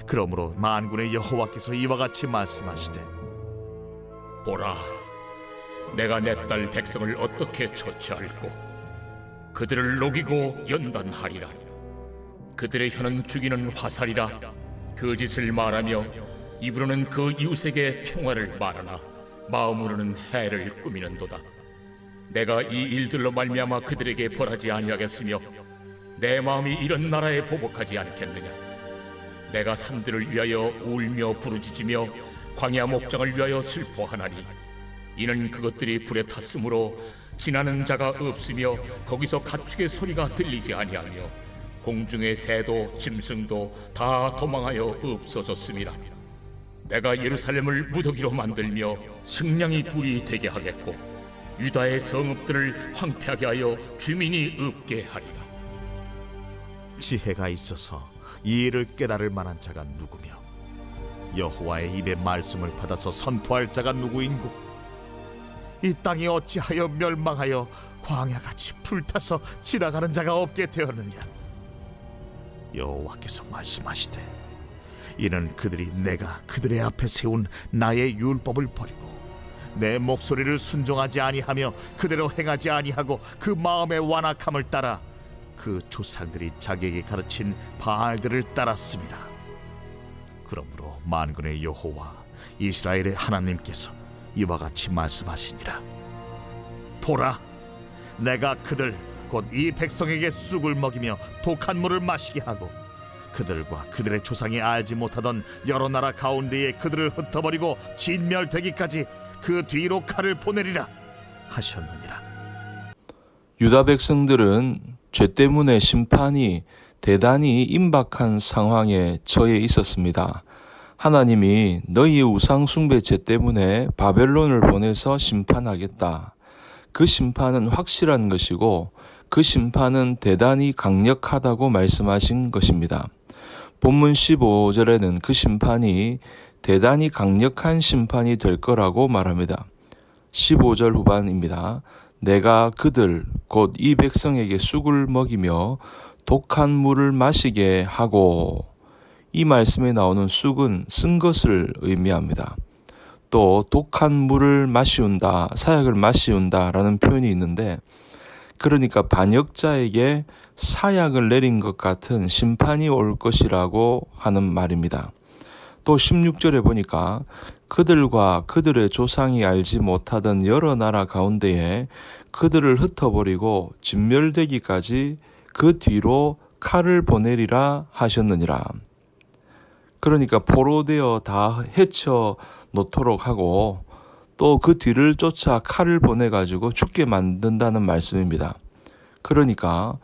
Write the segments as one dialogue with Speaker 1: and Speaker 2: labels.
Speaker 1: 그러므로 만군의 여호와께서 이와 같이 말씀하시되,
Speaker 2: 보라, 내가 내 딸 백성을 어떻게 처치할꼬. 그들을 녹이고 연단하리라. 그들의 혀는 죽이는 화살이라. 거짓을 말하며 입으로는 그 이웃에게 평화를 말하나 마음으로는 해를 꾸미는도다. 내가 이 일들로 말미암아 그들에게 벌하지 아니하겠으며 내 마음이 이런 나라에 보복하지 않겠느냐. 내가 산들을 위하여 울며 부르짖으며 광야 목장을 위하여 슬퍼하나니 이는 그것들이 불에 탔으므로 지나는 자가 없으며 거기서 가축의 소리가 들리지 아니하며 공중의 새도 짐승도 다 도망하여 없어졌음이라. 내가 예루살렘을 무더기로 만들며 승냥이 굴이 되게 하겠고 유다의 성읍들을 황폐하게 하여 주민이 없게 하리라.
Speaker 1: 지혜가 있어서 이 일을 깨달을 만한 자가 누구며 여호와의 입의 말씀을 받아서 선포할 자가 누구인고? 이 땅이 어찌하여 멸망하여 광야같이 불타서 지나가는 자가 없게 되었느냐? 여호와께서 말씀하시되, 이는 그들이 내가 그들의 앞에 세운 나의 율법을 버리고 내 목소리를 순종하지 아니하며 그대로 행하지 아니하고 그 마음의 완악함을 따라 그 조상들이 자기에게 가르친 바알들을 따랐습니다. 그러므로 만군의 여호와 이스라엘의 하나님께서 이와 같이 말씀하시니라. 보라, 내가 그들 곧 이 백성에게 쑥을 먹이며 독한 물을 마시게 하고 그들과 그들의 조상이 알지 못하던 여러 나라 가운데에 그들을 흩어버리고 진멸되기까지 그 뒤로 칼을 보내리라 하셨느니라.
Speaker 3: 유다 백성들은 죄 때문에 심판이 대단히 임박한 상황에 처해 있었습니다. 하나님이 너희의 우상 숭배 죄 때문에 바벨론을 보내서 심판하겠다. 그 심판은 확실한 것이고 그 심판은 대단히 강력하다고 말씀하신 것입니다. 본문 15절에는 그 심판이 대단히 강력한 심판이 될 거라고 말합니다. 15절 후반입니다. 내가 그들 곧 이 백성에게 쑥을 먹이며 독한 물을 마시게 하고, 이 말씀에 나오는 쑥은 쓴 것을 의미합니다. 또 독한 물을 마시운다, 사약을 마시운다 라는 표현이 있는데, 그러니까 반역자에게 사약을 내린 것 같은 심판이 올 것이라고 하는 말입니다. 또 16절에 보니까 그들과 그들의 조상이 알지 못하던 여러 나라 가운데에 그들을 흩어버리고 진멸되기까지 그 뒤로 칼을 보내리라 하셨느니라. 그러니까 포로되어 다 헤쳐 놓도록 하고 또 그 뒤를 쫓아 칼을 보내가지고 죽게 만든다는 말씀입니다. 그러니까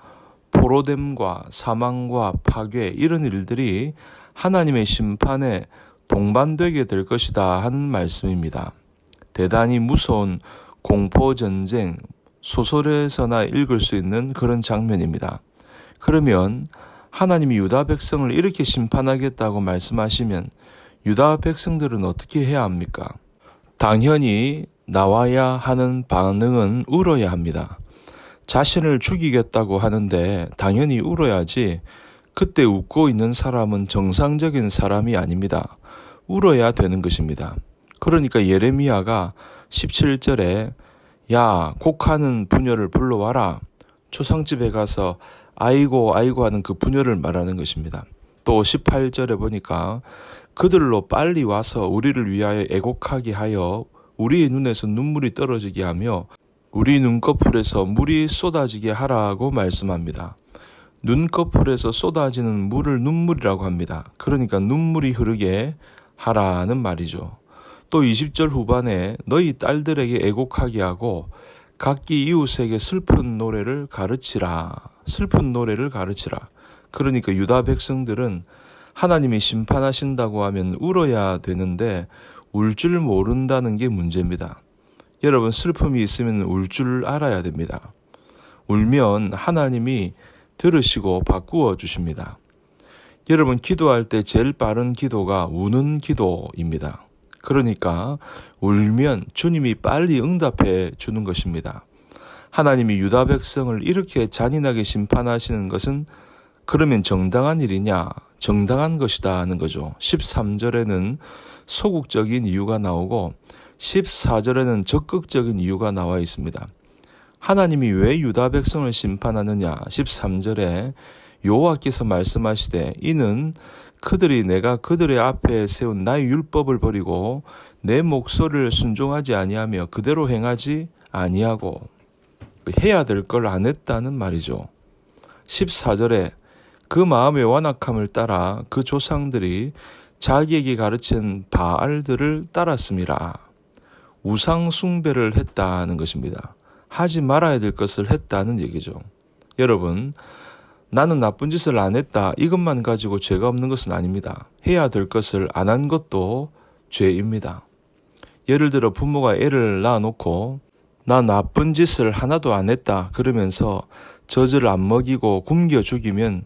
Speaker 3: 포로됨과 사망과 파괴 이런 일들이 하나님의 심판에 동반되게 될 것이다 하는 말씀입니다. 대단히 무서운 공포전쟁, 소설에서나 읽을 수 있는 그런 장면입니다. 그러면 하나님이 유다 백성을 이렇게 심판하겠다고 말씀하시면 유다 백성들은 어떻게 해야 합니까? 당연히 나와야 하는 반응은 울어야 합니다. 자신을 죽이겠다고 하는데 당연히 울어야지, 그때 웃고 있는 사람은 정상적인 사람이 아닙니다. 울어야 되는 것입니다. 그러니까 예레미야가 17절에 야, 곡하는 부녀를 불러와라. 초상집에 가서 아이고 아이고 하는 그 부녀를 말하는 것입니다. 또 18절에 보니까 그들로 빨리 와서 우리를 위하여 애곡하게 하여 우리의 눈에서 눈물이 떨어지게 하며 우리 눈꺼풀에서 물이 쏟아지게 하라고 말씀합니다. 눈꺼풀에서 쏟아지는 물을 눈물이라고 합니다. 그러니까 눈물이 흐르게 하라는 말이죠. 또 20절 후반에 너희 딸들에게 애곡하게 하고 각기 이웃에게 슬픈 노래를 가르치라. 슬픈 노래를 가르치라. 그러니까 유다 백성들은 하나님이 심판하신다고 하면 울어야 되는데 울 줄 모른다는 게 문제입니다. 여러분, 슬픔이 있으면 울 줄 알아야 됩니다. 울면 하나님이 들으시고 바꾸어 주십니다. 여러분, 기도할 때 제일 빠른 기도가 우는 기도입니다. 그러니까 울면 주님이 빨리 응답해 주는 것입니다. 하나님이 유다 백성을 이렇게 잔인하게 심판하시는 것은 그러면 정당한 일이냐? 정당한 것이다 하는 거죠. 13절에는 소극적인 이유가 나오고 14절에는 적극적인 이유가 나와 있습니다. 하나님이 왜 유다 백성을 심판하느냐? 13절에 여호와께서 말씀하시되 이는 그들이 내가 그들의 앞에 세운 나의 율법을 버리고 내 목소리를 순종하지 아니하며 그대로 행하지 아니하고 해야 될 걸 안 했다는 말이죠. 14절에 그 마음의 완악함을 따라 그 조상들이 자기에게 가르친 바알들을 따랐습니다. 우상 숭배를 했다는 것입니다. 하지 말아야 될 것을 했다는 얘기죠. 여러분, 나는 나쁜 짓을 안 했다. 이것만 가지고 죄가 없는 것은 아닙니다. 해야 될 것을 안 한 것도 죄입니다. 예를 들어 부모가 애를 낳아놓고 나 나쁜 짓을 하나도 안 했다 그러면서 젖을 안 먹이고 굶겨 죽이면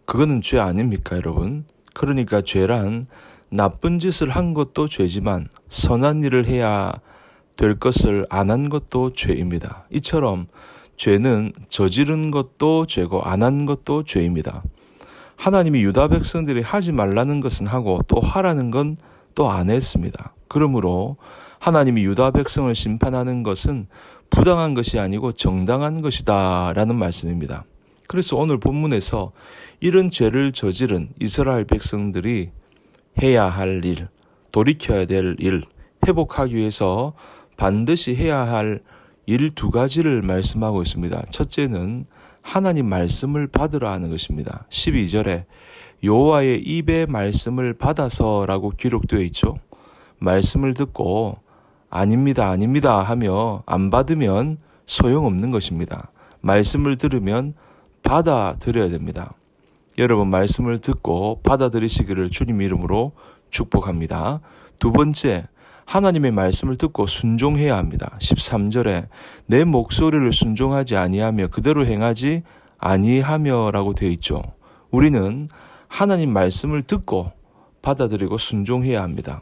Speaker 3: 그거는 죄 아닙니까, 여러분? 그러니까 죄란 나쁜 짓을 한 것도 죄지만 선한 일을 해야 될 것을 안 한 것도 죄입니다. 이처럼 죄는 저지른 것도 죄고 안 한 것도 죄입니다. 하나님이 유다 백성들이 하지 말라는 것은 하고 또 하라는 건 또 안 했습니다. 그러므로 하나님이 유다 백성을 심판하는 것은 부당한 것이 아니고 정당한 것이다 라는 말씀입니다. 그래서 오늘 본문에서 이런 죄를 저지른 이스라엘 백성들이 해야 할 일, 돌이켜야 될 일, 회복하기 위해서 반드시 해야 할 일 두 가지를 말씀하고 있습니다. 첫째는 하나님 말씀을 받으라 하는 것입니다. 12절에 여호와의 입의 말씀을 받아서라고 기록되어 있죠. 말씀을 듣고 아닙니다, 아닙니다 하며 안 받으면 소용없는 것입니다. 말씀을 들으면 받아들여야 됩니다. 여러분, 말씀을 듣고 받아들이시기를 주님 이름으로 축복합니다. 두 번째, 하나님의 말씀을 듣고 순종해야 합니다. 13절에 내 목소리를 순종하지 아니하며 그대로 행하지 아니하며 라고 되어 있죠. 우리는 하나님 말씀을 듣고 받아들이고 순종해야 합니다.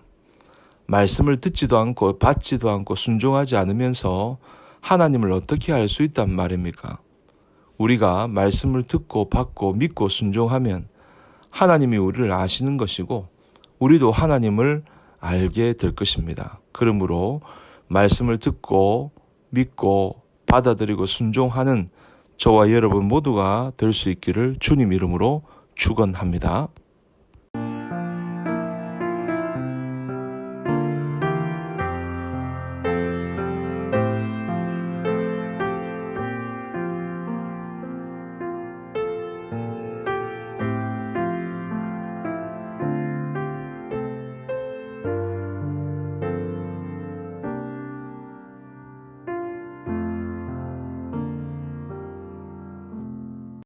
Speaker 3: 말씀을 듣지도 않고 받지도 않고 순종하지 않으면서 하나님을 어떻게 알 수 있단 말입니까? 우리가 말씀을 듣고 받고 믿고 순종하면 하나님이 우리를 아시는 것이고 우리도 하나님을 알게 될 것입니다. 그러므로 말씀을 듣고 믿고 받아들이고 순종하는 저와 여러분 모두가 될 수 있기를 주님 이름으로 축원합니다.